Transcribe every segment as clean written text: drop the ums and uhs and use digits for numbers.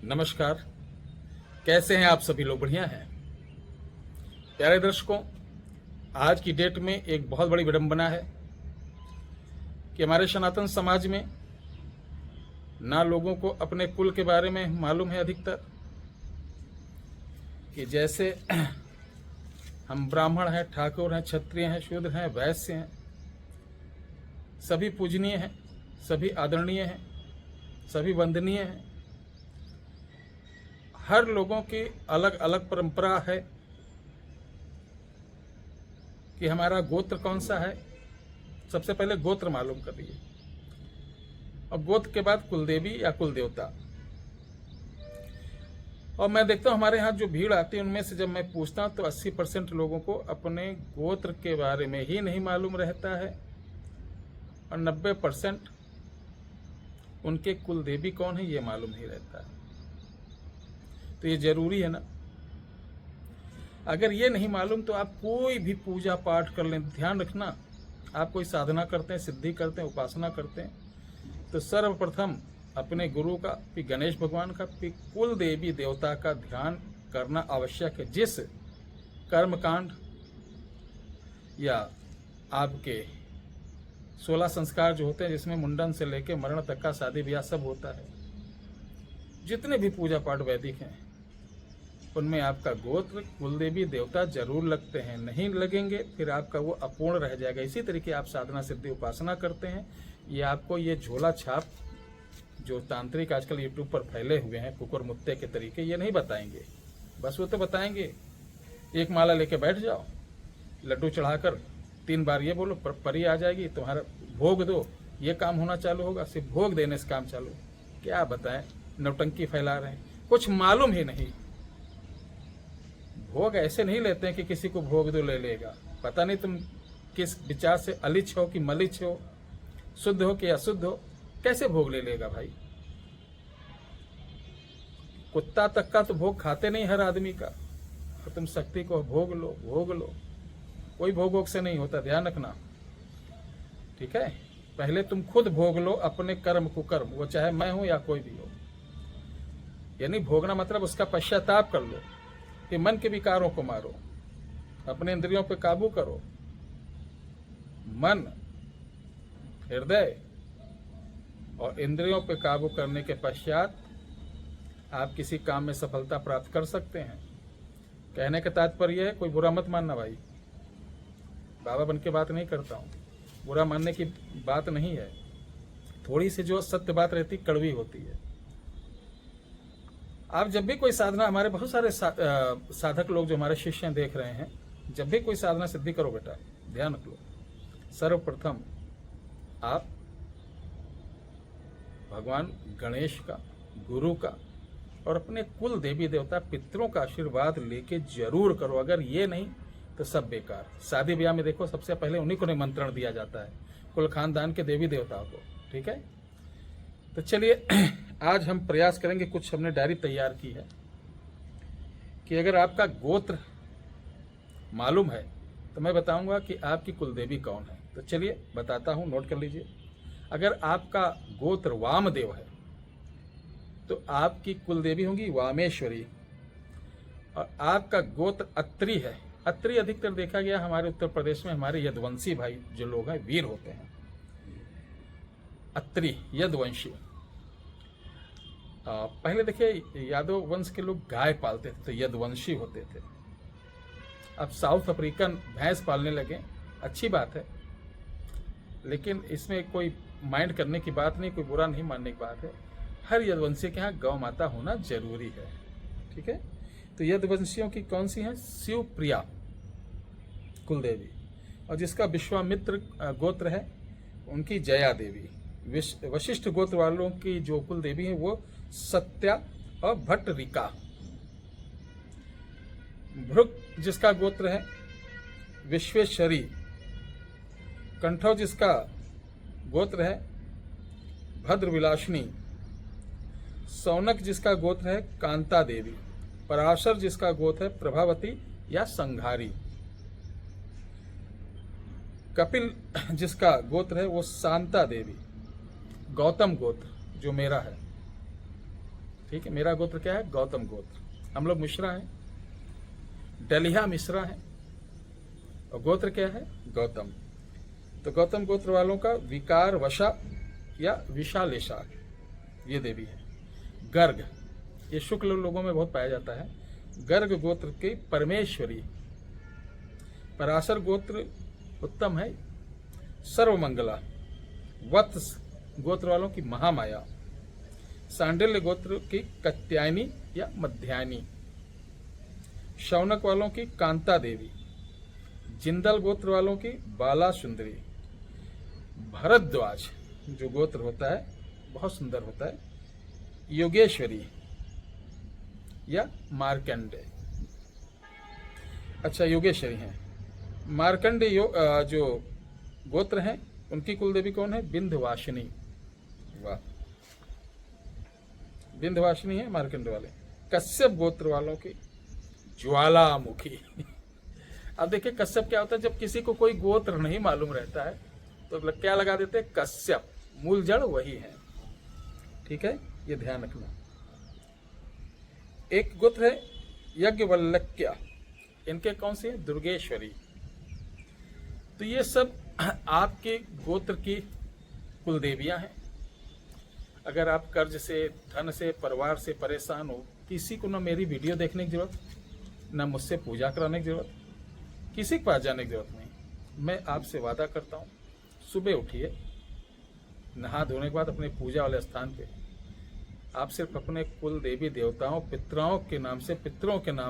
नमस्कार। कैसे हैं आप सभी लोग? बढ़िया हैं। प्यारे दर्शकों, आज की डेट में एक बहुत बड़ी विडंबना है कि हमारे सनातन समाज में ना लोगों को अपने कुल के बारे में मालूम है अधिकतर, कि जैसे हम ब्राह्मण हैं, ठाकुर हैं, क्षत्रिय हैं, शूद्र हैं, वैश्य हैं, सभी पूजनीय हैं, सभी आदरणीय हैं, सभी वंदनीय हैं। हर लोगों की अलग अलग परंपरा है कि हमारा गोत्र कौन सा है। सबसे पहले गोत्र मालूम करिए, और गोत्र के बाद कुलदेवी या कुल देवता। और मैं देखता हूँ हमारे यहाँ जो भीड़ आती है उनमें से जब मैं पूछता हूँ तो 80% लोगों को अपने गोत्र के बारे में ही नहीं मालूम रहता है, और 90% उनके कुलदेवी कौन है ये मालूम नहीं रहता है। तो ये जरूरी है ना। अगर ये नहीं मालूम तो आप कोई भी पूजा पाठ कर लें, ध्यान रखना, आप कोई साधना करते हैं, सिद्धि करते हैं, उपासना करते हैं, तो सर्वप्रथम अपने गुरु का, फिर गणेश भगवान का, फिर कुल देवी देवता का ध्यान करना आवश्यक है। जिस कर्मकांड या आपके 16 संस्कार जो होते हैं, जिसमें मुंडन से लेकर मरण तक का शादी ब्याह सब होता है, जितने भी पूजा पाठ वैदिक हैं उनमें आपका गोत्र कुलदेवी देवता जरूर लगते हैं। नहीं लगेंगे फिर आपका वो अपूर्ण रह जाएगा। इसी तरीके आप साधना सिद्धि उपासना करते हैं, ये आपको ये झोला छाप जो तांत्रिक आजकल यूट्यूब पर फैले हुए हैं कुकुर मुत्ते के तरीके, ये नहीं बताएंगे। बस वो तो बताएंगे एक माला लेके बैठ जाओ, लड्डू चढ़ाकर 3 बार ये बोलो, परी आ जाएगी, तुम्हारा भोग दो, ये काम होना चालू होगा। सिर्फ भोग देने से काम चालू। क्या बताएं, नौटंकी फैला रहे हैं, कुछ मालूम ही नहीं। भोग ऐसे नहीं लेते हैं कि किसी को भोग दो ले लेगा। पता नहीं तुम किस विचार से अलिच हो कि मलिच हो, शुद्ध हो कि अशुद्ध हो, कैसे भोग ले लेगा भाई। कुत्ता तक का तो भोग खाते नहीं हर आदमी का, तो तुम शक्ति को भोग लो, भोग लो। कोई भोग से नहीं होता, ध्यान रखना, ठीक है। पहले तुम खुद भोग लो अपने कर्म कुकर्म, वो चाहे मैं हूं या कोई भी हो। यानी भोगना मतलब उसका पश्चाताप कर लो कि मन के विकारों को मारो, अपने इंद्रियों पर काबू करो। मन, हृदय और इंद्रियों पर काबू करने के पश्चात आप किसी काम में सफलता प्राप्त कर सकते हैं। कहने का तात्पर्य है, कोई बुरा मत मानना भाई, बाबा बन के बात नहीं करता हूँ, बुरा मानने की बात नहीं है। थोड़ी सी जो सत्य बात रहती कड़वी होती है। आप जब भी कोई साधना, हमारे बहुत सारे साधक लोग जो हमारे शिष्य देख रहे हैं, जब भी कोई साधना सिद्धि करो बेटा, ध्यान रख लो, सर्वप्रथम आप भगवान गणेश का, गुरु का और अपने कुल देवी देवता पितरों का आशीर्वाद लेके जरूर करो। अगर ये नहीं तो सब बेकार। शादी ब्याह में देखो सबसे पहले उन्हीं को निमंत्रण दिया जाता है, कुल खानदान के देवी देवताओं को, ठीक है। तो चलिए आज हम प्रयास करेंगे, कुछ हमने डायरी तैयार की है कि अगर आपका गोत्र मालूम है तो मैं बताऊंगा कि आपकी कुलदेवी कौन है। तो चलिए बताता हूं, नोट कर लीजिए। अगर आपका गोत्र वामदेव है तो आपकी कुलदेवी होंगी वामेश्वरी। और आपका गोत्र अत्रि है, अत्रि अधिकतर देखा गया हमारे उत्तर प्रदेश में, हमारे यदुवंशी भाई जो लोग हैं वीर होते हैं, अत्रि यदुवंशी। पहले देखिए यादव वंश के लोग गाय पालते थे तो यदुवंशी होते थे। अब साउथ अफ्रीकन भैंस पालने लगे, अच्छी बात है, लेकिन इसमें कोई माइंड करने की बात नहीं, कोई बुरा नहीं मानने की बात है। हर यदुवंशी के यहाँ गौ माता होना जरूरी है, ठीक है। तो यदुवंशियों की कौन सी है? शिवप्रिया कुलदेवी, और जिसका विश्वामित्र गोत्र है उनकी जया देवी। वशिष्ठ गोत्र वालों की जो कुल देवी है वो सत्या और भट्टरिका। भृग जिसका गोत्र है विश्वेश्वरी। कंठव जिसका गोत्र है भद्रविलासिनी। सौनक जिसका गोत्र है कांता देवी। पराशर जिसका गोत्र है प्रभावती या संघारी। कपिल जिसका गोत्र है वो शांता देवी। गौतम गोत्र जो मेरा है, ठीक है, मेरा गोत्र क्या है? गौतम गोत्र। हम लोग मिश्रा हैं, डलिया मिश्रा है, और गोत्र क्या है? गौतम। तो गौतम गोत्र वालों का विकार वशा या विशालेशा ये देवी है। गर्ग, ये शुक्ल लोगों में बहुत पाया जाता है। गर्ग गोत्र की परमेश्वरी। पराशर गोत्र उत्तम है, सर्वमंगला। वत्स गोत्र वालों की महामाया। सांडिल्य गोत्र की कत्यायनी या मध्यायनी। शौनक वालों की कांता देवी। जिंदल गोत्र वालों की बाला सुंदरी। भरद्वाज जो गोत्र होता है बहुत सुंदर होता है, योगेश्वरी या मार्कंडे। अच्छा, योगेश्वरी हैं। मार्कंडे जो गोत्र हैं उनकी कुलदेवी कौन है? विंध्यवासिनी। वाह, विंध्यवासिनी है मार्कंडे वाले। कश्यप गोत्र वालों की ज्वालामुखी। अब देखिए कश्यप क्या होता है, जब किसी को कोई गोत्र नहीं मालूम रहता है तो क्या लगा देते हैं? कश्यप। मूल जड़ वही है, ठीक है, ये ध्यान रखना। एक गोत्र है यज्ञवल्क्या, इनके कौन से? दुर्गेश्वरी। तो ये सब आपके गोत्र की कुलदेवियां हैं। अगर आप कर्ज से, धन से, परिवार से परेशान हो, किसी को ना मेरी वीडियो देखने की जरूरत, ना मुझसे पूजा कराने की जरूरत, किसी के पास जाने की जरूरत नहीं। मैं आपसे वादा करता हूँ, सुबह उठिए, नहा धोने के बाद अपने पूजा वाले स्थान पे आप सिर्फ अपने कुल देवी देवताओं पितरों के नाम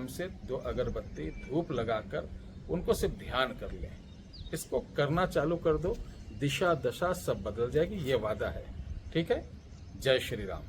से 2 अगरबत्ती धूप लगाकर उनको सिर्फ ध्यान कर लें। इसको करना चालू कर दो, दिशा दशा सब बदल जाएगी, ये वादा है। ठीक है, जय श्री राम।